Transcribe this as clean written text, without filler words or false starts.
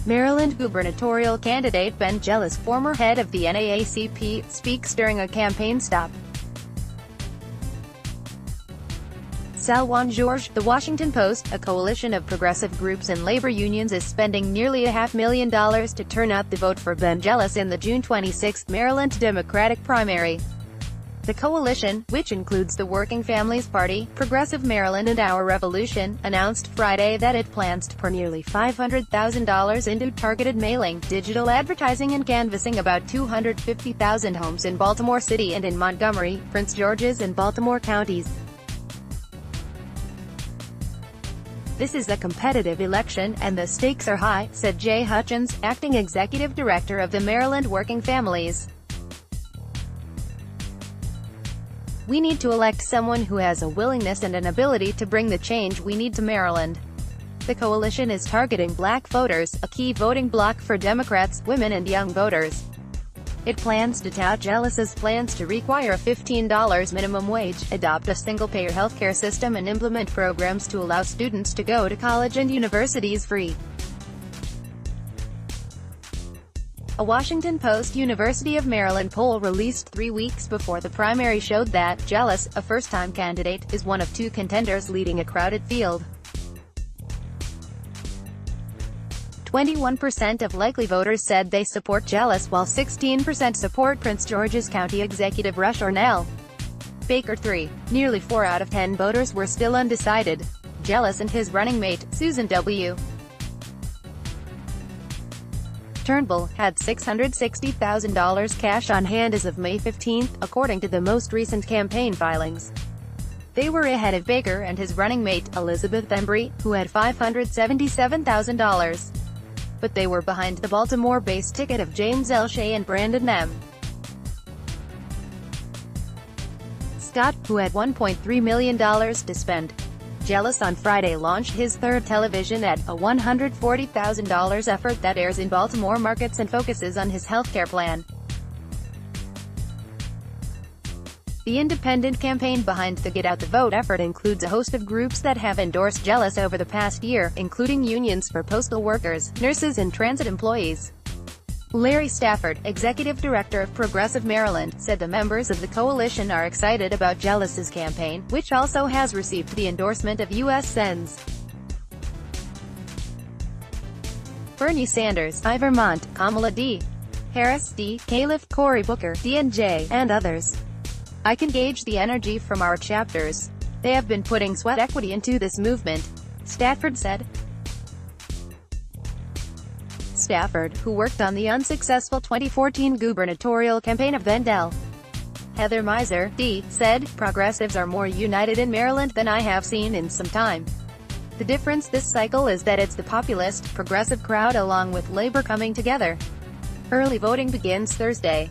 Maryland gubernatorial candidate Ben Jealous, former head of the NAACP, speaks during a campaign stop. Salwan Georges, The Washington Post, a coalition of progressive groups and labor unions is spending nearly $500,000 to turn out the vote for Ben Jealous in the June 26 Maryland Democratic primary. The coalition, which includes the Working Families Party, Progressive Maryland and Our Revolution, announced Friday that it plans to pour nearly $500,000 into targeted mailing, digital advertising and canvassing about 250,000 homes in Baltimore City and in Montgomery, Prince George's and Baltimore counties. "This is a competitive election, and the stakes are high," said Jay Hutchins, acting executive director of the Maryland Working Families. "We need to elect someone who has a willingness and an ability to bring the change we need to Maryland." The coalition is targeting black voters, a key voting bloc for Democrats, women and young voters. It plans to tout Jealous's plans to require a $15 minimum wage, adopt a single-payer healthcare system and implement programs to allow students to go to college and universities free. A Washington Post University of Maryland poll released 3 weeks before the primary showed that Jealous, a first-time candidate, is one of two contenders leading a crowded field. 21% of likely voters said they support Jealous, while 16% support Prince George's County Executive Rush Ornell. Baker 3. Nearly 4 out of 10 voters were still undecided. Jealous and his running mate, Susan W. Turnbull, had $660,000 cash on hand as of May 15, according to the most recent campaign filings. They were ahead of Baker and his running mate, Elizabeth Embry, who had $577,000. But they were behind the Baltimore-based ticket of James L. Shea and Brandon M. Scott, who had $1.3 million to spend. Jealous on Friday launched his third television ad, a $140,000 effort that airs in Baltimore markets and focuses on his healthcare plan. The independent campaign behind the Get Out the Vote effort includes a host of groups that have endorsed Jealous over the past year, including unions for postal workers, nurses and transit employees. Larry Stafford, executive director of Progressive Maryland, said the members of the coalition are excited about Jealous's campaign, which also has received the endorsement of U.S. Sens. Bernie Sanders, I. Vermont, Kamala D. Harris, D. Califf, Cory Booker, D&J, and others. "I can gauge the energy from our chapters. They have been putting sweat equity into this movement," Stafford said. Stafford, who worked on the unsuccessful 2014 gubernatorial campaign of Vendel. Heather Miser, D., said, "Progressives are more united in Maryland than I have seen in some time. The difference this cycle is that it's the populist, progressive crowd along with labor coming together." Early voting begins Thursday.